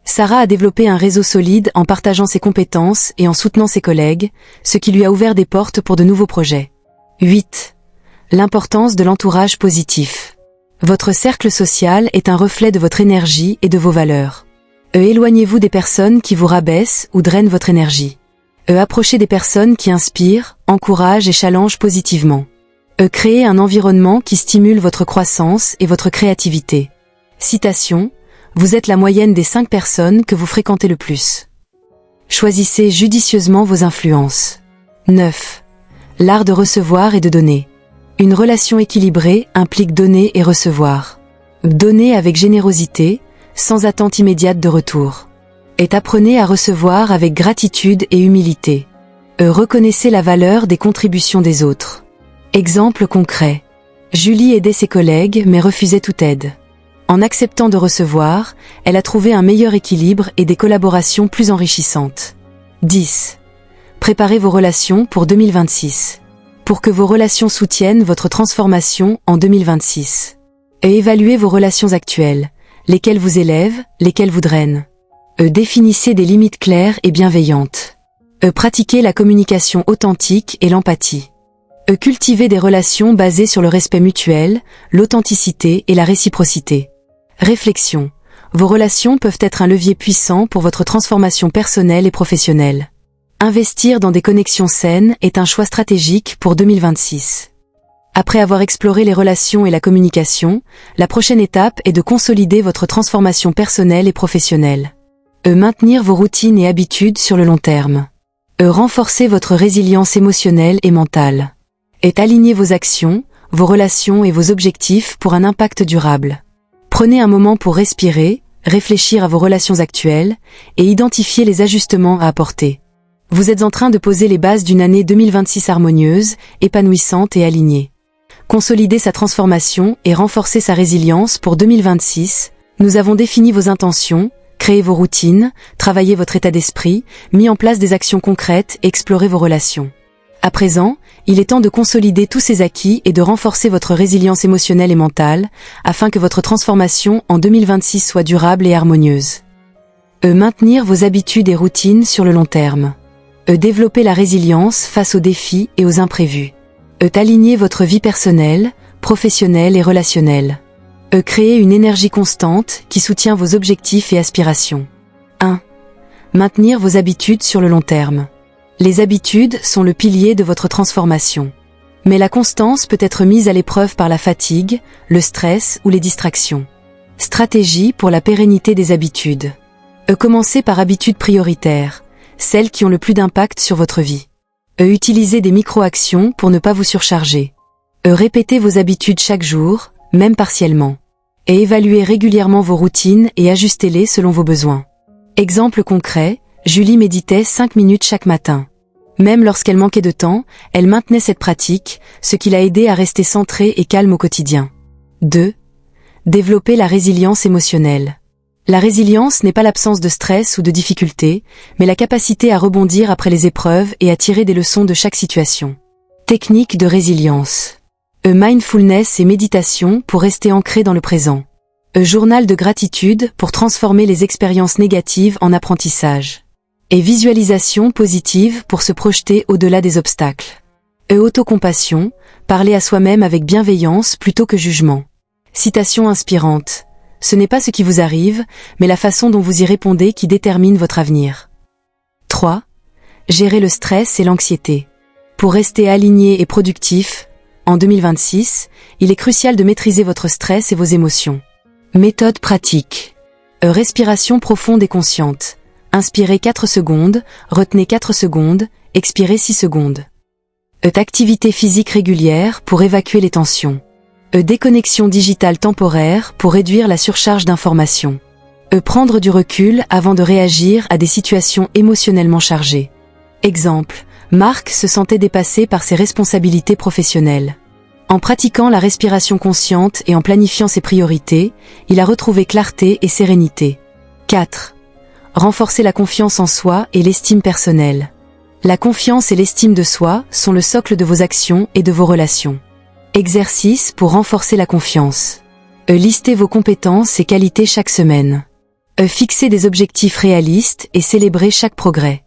Sarah a développé un réseau solide en partageant ses compétences et en soutenant ses collègues, ce qui lui a ouvert des portes pour de nouveaux projets. 8. L'importance de l'entourage positif. Votre cercle social est un reflet de votre énergie et de vos valeurs. Éloignez-vous des personnes qui vous rabaissent ou drainent votre énergie. Approchez des personnes qui inspirent, encouragent et challengent positivement. Créez un environnement qui stimule votre croissance et votre créativité. Citation. Vous êtes la moyenne des 5 personnes que vous fréquentez le plus. Choisissez judicieusement vos influences. 9. L'art de recevoir et de donner. Une relation équilibrée implique donner et recevoir. Donner avec générosité, sans attente immédiate de retour. Apprenez à recevoir avec gratitude et humilité. Reconnaissez la valeur des contributions des autres. Exemple concret. Julie aidait ses collègues mais refusait toute aide. En acceptant de recevoir, elle a trouvé un meilleur équilibre et des collaborations plus enrichissantes. 10. Préparez vos relations pour 2026. Pour que vos relations soutiennent votre transformation en 2026. Évaluez vos relations actuelles, lesquelles vous élèvent, lesquelles vous drainent. Définissez des limites claires et bienveillantes. Pratiquez la communication authentique et l'empathie. Cultivez des relations basées sur le respect mutuel, l'authenticité et la réciprocité. Réflexion. Vos relations peuvent être un levier puissant pour votre transformation personnelle et professionnelle. Investir dans des connexions saines est un choix stratégique pour 2026. Après avoir exploré les relations et la communication, la prochaine étape est de consolider votre transformation personnelle et professionnelle. Maintenir vos routines et habitudes sur le long terme. Renforcer votre résilience émotionnelle et mentale. Aligner vos actions, vos relations et vos objectifs pour un impact durable. Prenez un moment pour respirer, réfléchir à vos relations actuelles et identifier les ajustements à apporter. Vous êtes en train de poser les bases d'une année 2026 harmonieuse, épanouissante et alignée. Consolider sa transformation et renforcer sa résilience pour 2026, nous avons défini vos intentions, créé vos routines, travaillé votre état d'esprit, mis en place des actions concrètes et exploré vos relations. À présent, il est temps de consolider tous ces acquis et de renforcer votre résilience émotionnelle et mentale, afin que votre transformation en 2026 soit durable et harmonieuse. Maintenir vos habitudes et routines sur le long terme. Développer la résilience face aux défis et aux imprévus. Aligner votre vie personnelle, professionnelle et relationnelle. Créer une énergie constante qui soutient vos objectifs et aspirations. 1. Maintenir vos habitudes sur le long terme. Les habitudes sont le pilier de votre transformation. Mais la constance peut être mise à l'épreuve par la fatigue, le stress ou les distractions. Stratégie pour la pérennité des habitudes. Commencez par habitudes prioritaires, celles qui ont le plus d'impact sur votre vie. Utilisez des micro-actions pour ne pas vous surcharger. Répétez vos habitudes chaque jour, même partiellement. Et évaluez régulièrement vos routines et ajustez-les selon vos besoins. Exemple concret, Julie méditait 5 minutes chaque matin. Même lorsqu'elle manquait de temps, elle maintenait cette pratique, ce qui l'a aidée à rester centrée et calme au quotidien. 2. Développer la résilience émotionnelle. La résilience n'est pas l'absence de stress ou de difficultés, mais la capacité à rebondir après les épreuves et à tirer des leçons de chaque situation. Technique de résilience. Mindfulness et méditation pour rester ancré dans le présent. Journal de gratitude pour transformer les expériences négatives en apprentissage. Et visualisation positive pour se projeter au-delà des obstacles. Autocompassion, parler à soi-même avec bienveillance plutôt que jugement. Citation inspirante. Ce n'est pas ce qui vous arrive, mais la façon dont vous y répondez qui détermine votre avenir. 3. Gérer le stress et l'anxiété. Pour rester aligné et productif, en 2026, il est crucial de maîtriser votre stress et vos émotions. Méthode pratique. Respiration profonde et consciente. Inspirez 4 secondes, retenez 4 secondes, expirez 6 secondes. Activité physique régulière pour évacuer les tensions. Déconnexion digitale temporaire pour réduire la surcharge d'informations. Prendre du recul avant de réagir à des situations émotionnellement chargées. Exemple, Marc se sentait dépassé par ses responsabilités professionnelles. En pratiquant la respiration consciente et en planifiant ses priorités, il a retrouvé clarté et sérénité. 4. Renforcer la confiance en soi et l'estime personnelle. La confiance et l'estime de soi sont le socle de vos actions et de vos relations. Exercice pour renforcer la confiance. Listez vos compétences et qualités chaque semaine. Fixez des objectifs réalistes et célébrez chaque progrès.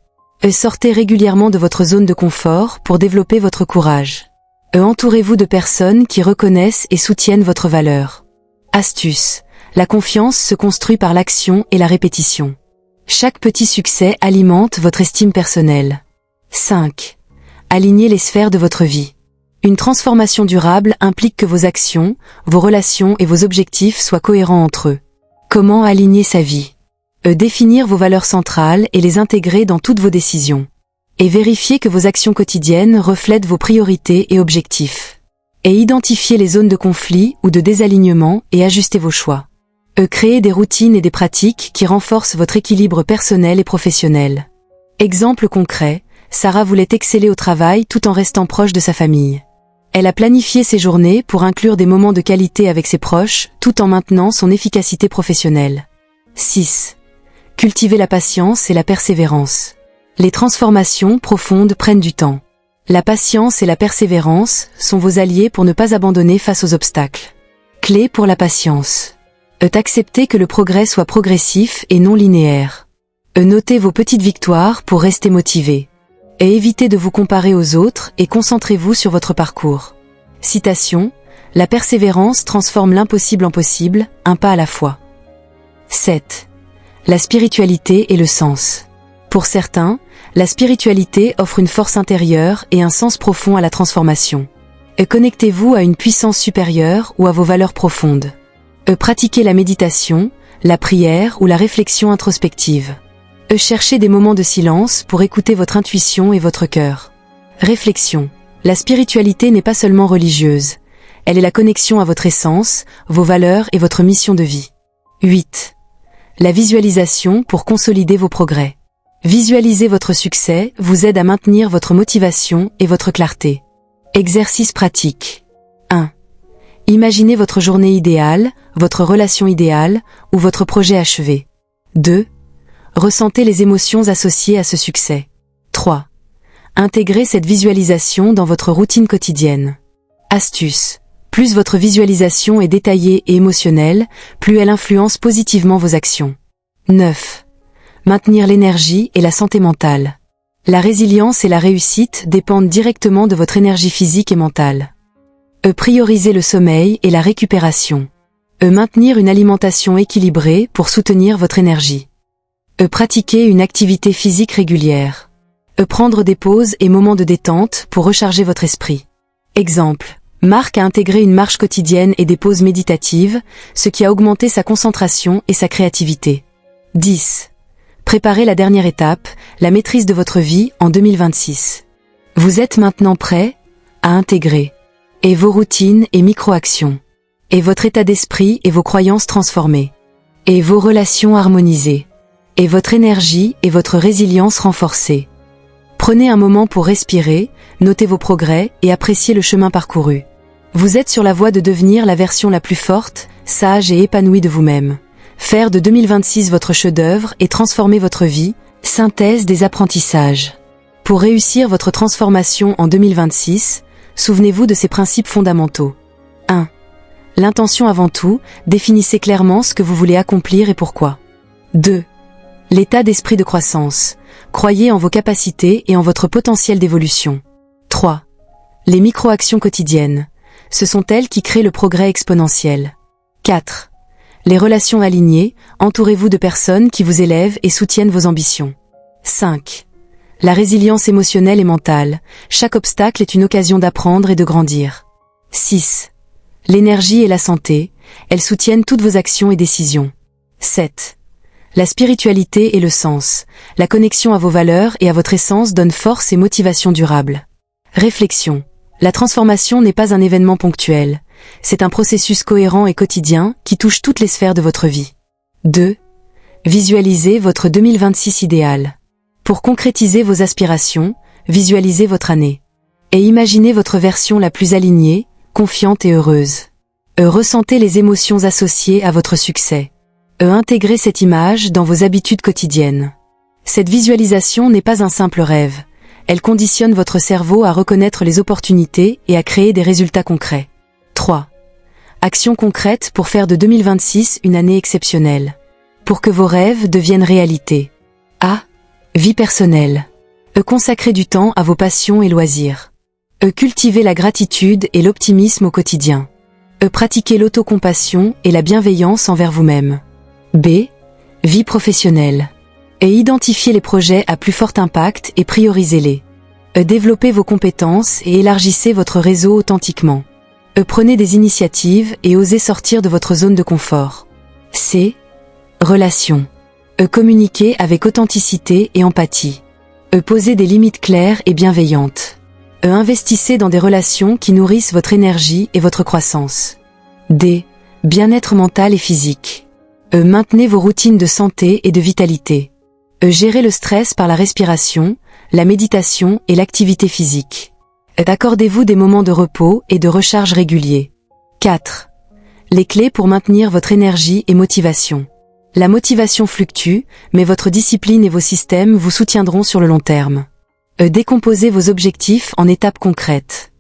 Sortez régulièrement de votre zone de confort pour développer votre courage. Entourez-vous de personnes qui reconnaissent et soutiennent votre valeur. Astuce. La confiance se construit par l'action et la répétition. Chaque petit succès alimente votre estime personnelle. 5. Alignez les sphères de votre vie. Une transformation durable implique que vos actions, vos relations et vos objectifs soient cohérents entre eux. Comment aligner sa vie? Définir vos valeurs centrales et les intégrer dans toutes vos décisions. Et vérifier que vos actions quotidiennes reflètent vos priorités et objectifs. Et identifier les zones de conflit ou de désalignement et ajuster vos choix. Créer des routines et des pratiques qui renforcent votre équilibre personnel et professionnel. Exemple concret, Sarah voulait exceller au travail tout en restant proche de sa famille. Elle a planifié ses journées pour inclure des moments de qualité avec ses proches tout en maintenant son efficacité professionnelle. 6. Cultiver la patience et la persévérance. Les transformations profondes prennent du temps. La patience et la persévérance sont vos alliés pour ne pas abandonner face aux obstacles. Clé pour la patience. Accepter que le progrès soit progressif et non linéaire. Notez vos petites victoires pour rester motivé. Et évitez de vous comparer aux autres et concentrez-vous sur votre parcours. Citation. La persévérance transforme l'impossible en possible, un pas à la fois. 7. La spiritualité et le sens. Pour certains, la spiritualité offre une force intérieure et un sens profond à la transformation. Connectez-vous à une puissance supérieure ou à vos valeurs profondes. Pratiquez la méditation, la prière ou la réflexion introspective. Cherchez des moments de silence pour écouter votre intuition et votre cœur. Réflexion. La spiritualité n'est pas seulement religieuse. Elle est la connexion à votre essence, vos valeurs et votre mission de vie. 8. La visualisation pour consolider vos progrès. Visualiser votre succès vous aide à maintenir votre motivation et votre clarté. Exercice pratique. 1. Imaginez votre journée idéale, votre relation idéale ou votre projet achevé. 2. Ressentez les émotions associées à ce succès. 3. Intégrez cette visualisation dans votre routine quotidienne. Astuce. Plus votre visualisation est détaillée et émotionnelle, plus elle influence positivement vos actions. 9. Maintenir l'énergie et la santé mentale. La résilience et la réussite dépendent directement de votre énergie physique et mentale. Prioriser le sommeil et la récupération. Maintenir une alimentation équilibrée pour soutenir votre énergie. Pratiquer une activité physique régulière. Prendre des pauses et moments de détente pour recharger votre esprit. Exemple. Marc a intégré une marche quotidienne et des pauses méditatives, ce qui a augmenté sa concentration et sa créativité. 10. Préparez la dernière étape, la maîtrise de votre vie en 2026. Vous êtes maintenant prêt à intégrer et vos routines et micro-actions, et votre état d'esprit et vos croyances transformées, et vos relations harmonisées, et votre énergie et votre résilience renforcées. Prenez un moment pour respirer, notez vos progrès et appréciez le chemin parcouru. Vous êtes sur la voie de devenir la version la plus forte, sage et épanouie de vous-même. Faire de 2026 votre chef-d'œuvre et transformer votre vie, synthèse des apprentissages. Pour réussir votre transformation en 2026, souvenez-vous de ces principes fondamentaux. 1. L'intention avant tout, définissez clairement ce que vous voulez accomplir et pourquoi. 2. L'état d'esprit de croissance. Croyez en vos capacités et en votre potentiel d'évolution. 3. Les micro-actions quotidiennes. Ce sont elles qui créent le progrès exponentiel. 4. Les relations alignées, entourez-vous de personnes qui vous élèvent et soutiennent vos ambitions. 5. La résilience émotionnelle et mentale. Chaque obstacle est une occasion d'apprendre et de grandir. 6. L'énergie et la santé. Elles soutiennent toutes vos actions et décisions. 7. La spiritualité et le sens. La connexion à vos valeurs et à votre essence donne force et motivation durable. Réflexion. La transformation n'est pas un événement ponctuel. C'est un processus cohérent et quotidien qui touche toutes les sphères de votre vie. 2. Visualisez votre 2026 idéal. Pour concrétiser vos aspirations, visualisez votre année. Et imaginez votre version la plus alignée, confiante et heureuse. Ressentez les émotions associées à votre succès. Intégrez cette image dans vos habitudes quotidiennes. Cette visualisation n'est pas un simple rêve. Elle conditionne votre cerveau à reconnaître les opportunités et à créer des résultats concrets. 3. Actions concrètes pour faire de 2026 une année exceptionnelle. Pour que vos rêves deviennent réalité. A. Vie personnelle. Consacrez du temps à vos passions et loisirs. Cultivez la gratitude et l'optimisme au quotidien. Pratiquez l'autocompassion et la bienveillance envers vous-même. B. Vie professionnelle. Identifiez les projets à plus fort impact et priorisez-les. Développez vos compétences et élargissez votre réseau authentiquement. Prenez des initiatives et osez sortir de votre zone de confort. C. Relations. Communiquez avec authenticité et empathie. Posez des limites claires et bienveillantes. Investissez dans des relations qui nourrissent votre énergie et votre croissance. D. Bien-être mental et physique. Maintenez vos routines de santé et de vitalité. Gérez le stress par la respiration, la méditation et l'activité physique. Accordez-vous des moments de repos et de recharge réguliers. 4. Les clés pour maintenir votre énergie et motivation. La motivation fluctue, mais votre discipline et vos systèmes vous soutiendront sur le long terme. Décomposez vos objectifs en étapes concrètes.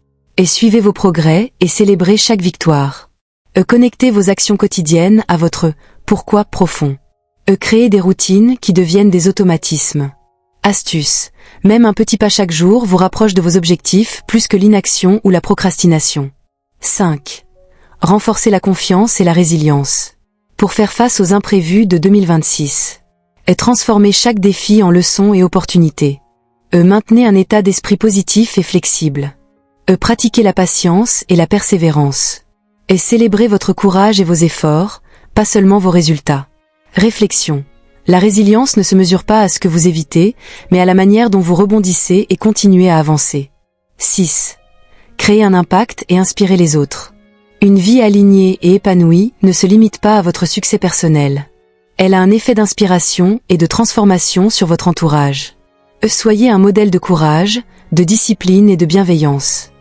Suivez vos progrès et célébrez chaque victoire. Connectez vos actions quotidiennes à votre pourquoi profond. Créez des routines qui deviennent des automatismes. Astuce. Même un petit pas chaque jour vous rapproche de vos objectifs plus que l'inaction ou la procrastination. 5. Renforcez la confiance et la résilience. Pour faire face aux imprévus de 2026. Transformez chaque défi en leçon et opportunité. Maintenez un état d'esprit positif et flexible. Pratiquez la patience et la persévérance. Célébrez votre courage et vos efforts, pas seulement vos résultats. Réflexion. La résilience ne se mesure pas à ce que vous évitez, mais à la manière dont vous rebondissez et continuez à avancer. 6. Créez un impact et inspirez les autres. Une vie alignée et épanouie ne se limite pas à votre succès personnel. Elle a un effet d'inspiration et de transformation sur votre entourage. Soyez un modèle de courage, de discipline et de bienveillance.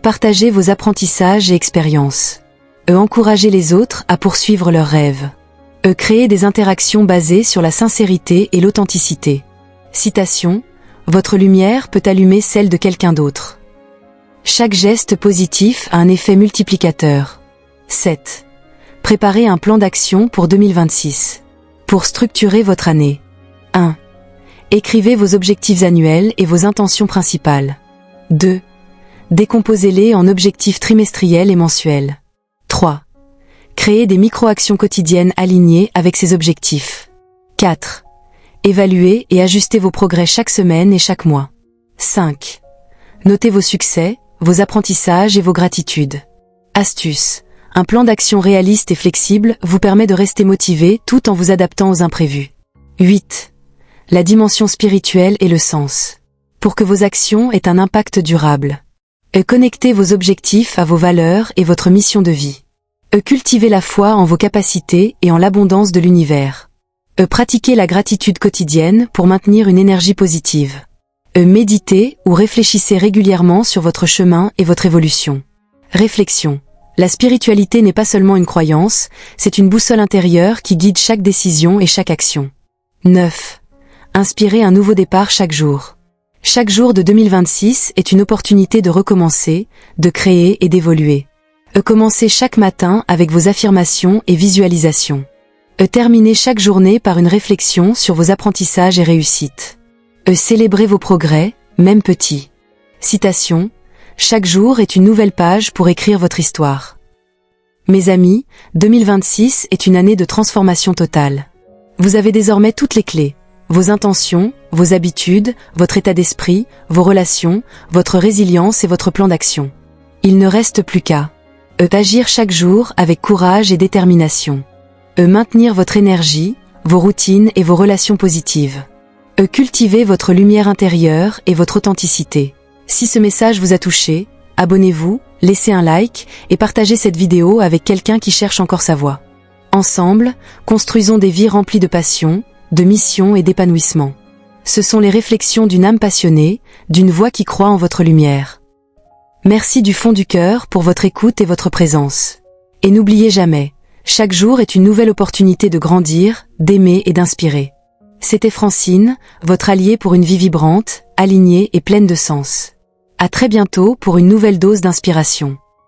Partagez vos apprentissages et expériences. Encouragez les autres à poursuivre leurs rêves. Créez des interactions basées sur la sincérité et l'authenticité. Citation. Votre lumière peut allumer celle de quelqu'un d'autre. Chaque geste positif a un effet multiplicateur. 7. Préparez un plan d'action pour 2026. Pour structurer votre année. 1. Écrivez vos objectifs annuels et vos intentions principales. 2. Décomposez-les en objectifs trimestriels et mensuels. 3. Créez des micro-actions quotidiennes alignées avec ces objectifs. 4. Évaluez et ajustez vos progrès chaque semaine et chaque mois. 5. Notez vos succès, vos apprentissages et vos gratitudes. Astuce. Un plan d'action réaliste et flexible vous permet de rester motivé tout en vous adaptant aux imprévus. 8. La dimension spirituelle et le sens. Pour que vos actions aient un impact durable. Connectez vos objectifs à vos valeurs et votre mission de vie. Cultivez la foi en vos capacités et en l'abondance de l'univers. Pratiquez la gratitude quotidienne pour maintenir une énergie positive. Méditez ou réfléchissez régulièrement sur votre chemin et votre évolution. Réflexion. La spiritualité n'est pas seulement une croyance, c'est une boussole intérieure qui guide chaque décision et chaque action. 9. Inspirez un nouveau départ chaque jour. Chaque jour de 2026 est une opportunité de recommencer, de créer et d'évoluer. Commencez chaque matin avec vos affirmations et visualisations. Terminez chaque journée par une réflexion sur vos apprentissages et réussites. Célébrez vos progrès, même petits. Citation. Chaque jour est une nouvelle page pour écrire votre histoire. Mes amis, 2026 est une année de transformation totale. Vous avez désormais toutes les clés. Vos intentions, vos habitudes, votre état d'esprit, vos relations, votre résilience et votre plan d'action. Il ne reste plus qu'à agir chaque jour avec courage et détermination. Maintenir votre énergie, vos routines et vos relations positives. Cultivez votre lumière intérieure et votre authenticité. Si ce message vous a touché, abonnez-vous, laissez un like et partagez cette vidéo avec quelqu'un qui cherche encore sa voie. Ensemble, construisons des vies remplies de passion, de mission et d'épanouissement. Ce sont les réflexions d'une âme passionnée, d'une voix qui croit en votre lumière. Merci du fond du cœur pour votre écoute et votre présence. Et n'oubliez jamais, chaque jour est une nouvelle opportunité de grandir, d'aimer et d'inspirer. C'était Francine, votre alliée pour une vie vibrante, alignée et pleine de sens. À très bientôt pour une nouvelle dose d'inspiration.